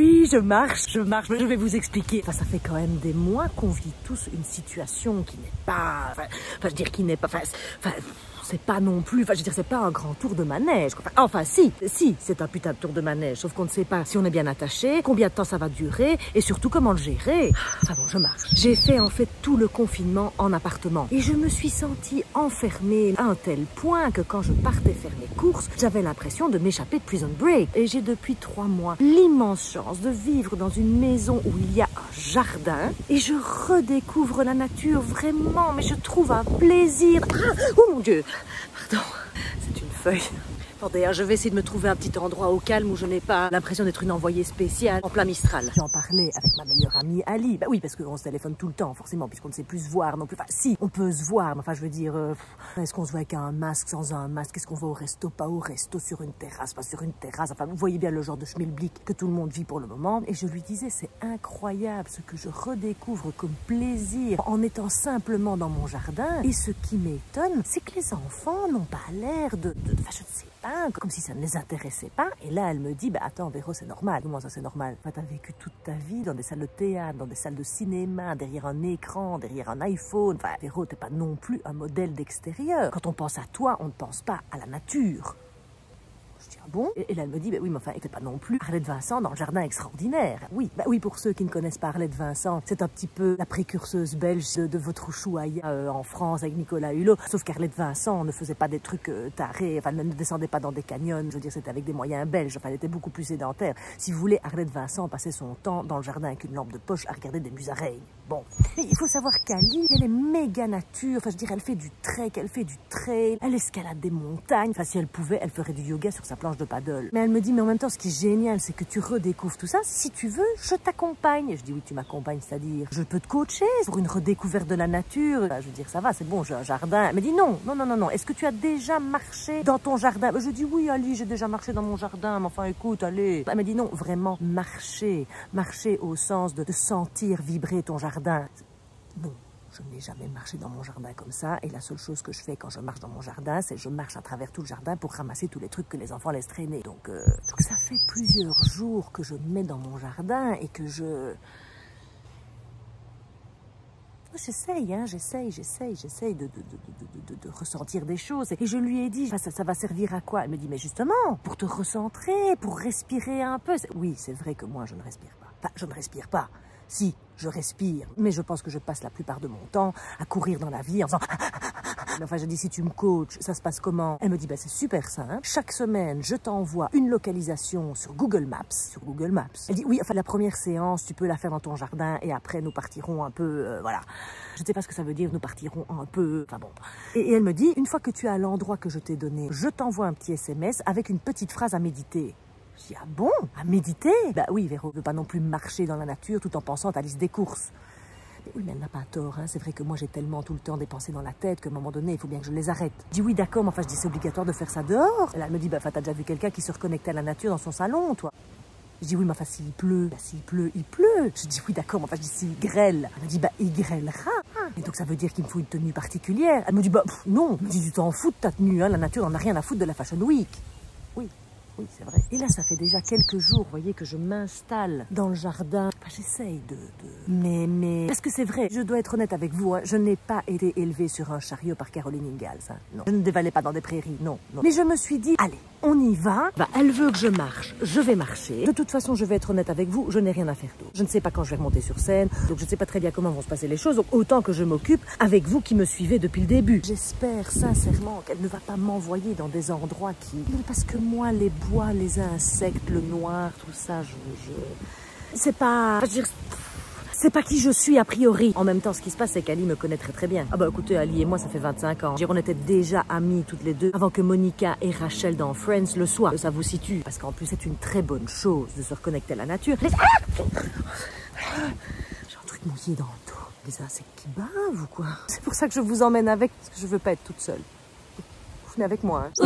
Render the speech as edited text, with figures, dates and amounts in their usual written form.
Oui, je marche, mais je vais vous expliquer. Enfin, ça fait quand même des mois qu'on vit tous une situation qui n'est pas... Enfin, je veux dire, qui n'est pas... c'est pas non plus, je veux dire, c'est pas un grand tour de manège. Enfin, si, c'est un putain de tour de manège, sauf qu'on ne sait pas si on est bien attaché, combien de temps ça va durer, et surtout comment le gérer. Enfin bon, je marche. J'ai fait en fait tout le confinement en appartement, et je me suis sentie enfermée à un tel point que quand je partais faire mes courses, j'avais l'impression de m'échapper de Prison Break. Et j'ai depuis 3 mois l'immense chance de vivre dans une maison où il y a un jardin, et je redécouvre la nature vraiment, mais je trouve un plaisir. Oh mon Dieu! Pardon, c'est une feuille. Attendez, je vais essayer de me trouver un petit endroit au calme où je n'ai pas l'impression d'être une envoyée spéciale en plein Mistral. J'en parlais avec ma meilleure amie Ali. Bah oui, parce qu'on se téléphone tout le temps, forcément, puisqu'on ne sait plus se voir non plus. Enfin, si, on peut se voir, mais enfin, je veux dire, est-ce qu'on se voit avec un masque, sans un masque? Est-ce qu'on va au resto, pas au resto, sur une terrasse, pas sur une terrasse? Enfin, vous voyez bien le genre de schmilblick que tout le monde vit pour le moment. Et je lui disais, c'est incroyable ce que je redécouvre comme plaisir en étant simplement dans mon jardin. Et ce qui m'étonne, c'est que les enfants n'ont pas l'air de je ne sais pas, comme si ça ne les intéressait pas. Et là, elle me dit, bah attends, Véro, c'est normal. Comment ça, c'est normal? Enfin, t'as vécu toute ta vie dans des salles de théâtre, dans des salles de cinéma, derrière un écran, derrière un iPhone. Enfin, Véro, t'es pas non plus un modèle d'extérieur. Quand on pense à toi, on ne pense pas à la nature. Je dis, ah bon? Et là, elle me dit, bah oui, mais enfin, t'es pas non plus Arlette Vincent dans le jardin extraordinaire. Oui, bah oui, pour ceux qui ne connaissent pas Arlette Vincent, c'est un petit peu la précurseuse belge de votre Ushuaïa en France avec Nicolas Hulot. Sauf qu'Arlette Vincent ne faisait pas des trucs tarés, enfin, ne descendait pas dans des canyons. Je veux dire, c'était avec des moyens belges. Enfin, elle était beaucoup plus sédentaire. Si vous voulez, Arlette Vincent passait son temps dans le jardin avec une lampe de poche à regarder des musaraignes. Bon. Mais il faut savoir qu'Ali, elle est méga nature. Enfin, je dirais, elle fait du trek, elle fait du trail, elle escalade des montagnes. Enfin, si elle pouvait, elle ferait du yoga sur sa planche de paddle. Mais elle me dit, mais en même temps, ce qui est génial, c'est que tu redécouvres tout ça. Si tu veux, je t'accompagne. Et je dis, oui, tu m'accompagnes, c'est-à-dire, je peux te coacher pour une redécouverte de la nature. Enfin, je veux dire, ça va, c'est bon, j'ai un jardin. Elle me dit, non. Est-ce que tu as déjà marché dans ton jardin? Je dis, oui, Ali, j'ai déjà marché dans mon jardin. Mais enfin, écoute, allez. Elle me dit, non, vraiment, marcher. Marcher au sens de sentir vibrer ton jardin. Non. Je n'ai jamais marché dans mon jardin comme ça, et la seule chose que je fais quand je marche dans mon jardin, c'est que je marche à travers tout le jardin pour ramasser tous les trucs que les enfants laissent traîner. Donc ça fait plusieurs jours que je me mets dans mon jardin et que j'essaye, hein, j'essaye de ressentir des choses. Et je lui ai dit, ça va servir à quoi? Elle me dit, mais justement, pour te recentrer, pour respirer un peu. Oui, c'est vrai que moi, je ne respire pas. Enfin, je ne respire pas. Si, je respire, mais je pense que je passe la plupart de mon temps à courir dans la vie en faisant... Enfin, je dis, si tu me coaches, ça se passe comment? Elle me dit, bah, c'est super simple. Chaque semaine, je t'envoie une localisation sur Google Maps. Elle dit, oui, enfin, la première séance, tu peux la faire dans ton jardin et après, nous partirons un peu, voilà. Je ne sais pas ce que ça veut dire, nous partirons un peu, enfin bon. Et elle me dit, une fois que tu es à l'endroit que je t'ai donné, je t'envoie un petit SMS avec une petite phrase à méditer. Je dis, ah bon? À méditer? Bah oui, Véro ne veut pas non plus marcher dans la nature tout en pensant à la liste des courses. Mais oui, mais elle n'a pas tort, hein. C'est vrai que moi j'ai tellement tout le temps des pensées dans la tête qu'à un moment donné, il faut bien que je les arrête. Je dis oui, d'accord, mais enfin je dis c'est obligatoire de faire ça dehors. Et là, elle me dit, bah enfin t'as déjà vu quelqu'un qui se reconnectait à la nature dans son salon, toi? Je dis oui, mais enfin s'il pleut, bah s'il pleut, il pleut. Je dis oui, d'accord, mais enfin je dis s'il grêle. Elle me dit, bah il grêlera. Et donc ça veut dire qu'il me faut une tenue particulière. Elle me dit, bah non. Elle me dit, tu t'en fous de ta tenue, hein. La nature n'en a rien à foutre de la Fashion Week. Oui. Oui, c'est vrai. Et là, ça fait déjà quelques jours, vous voyez, que je m'installe dans le jardin. Enfin, j'essaye Mais... Parce que c'est vrai, je dois être honnête avec vous, hein, je n'ai pas été élevée sur un chariot par Caroline Ingalls. Hein, non. Je ne dévalais pas dans des prairies, non. Mais je me suis dit, allez, on y va. Bah, elle veut que je marche, je vais marcher. De toute façon, je vais être honnête avec vous, je n'ai rien à faire d'autre. Je ne sais pas quand je vais remonter sur scène, donc je ne sais pas très bien comment vont se passer les choses. Donc autant que je m'occupe avec vous qui me suivez depuis le début. J'espère sincèrement qu'elle ne va pas m'envoyer dans des endroits qui... Parce que moi, les bois, les insectes, le noir, tout ça, c'est pas... C'est pas qui je suis a priori. En même temps, ce qui se passe, c'est qu'Ali me connaît très très bien. Ah bah écoutez, Ali et moi, ça fait 25 ans. On était déjà amies toutes les deux avant que Monica et Rachel dans Friends le soient. Ça vous situe. Parce qu'en plus, c'est une très bonne chose de se reconnecter à la nature. J'ai un truc mouillé dans le dos. Des insectes qui bavent ou quoi? C'est pour ça que je vous emmène avec, parce que je veux pas être toute seule. Vous venez avec moi, hein.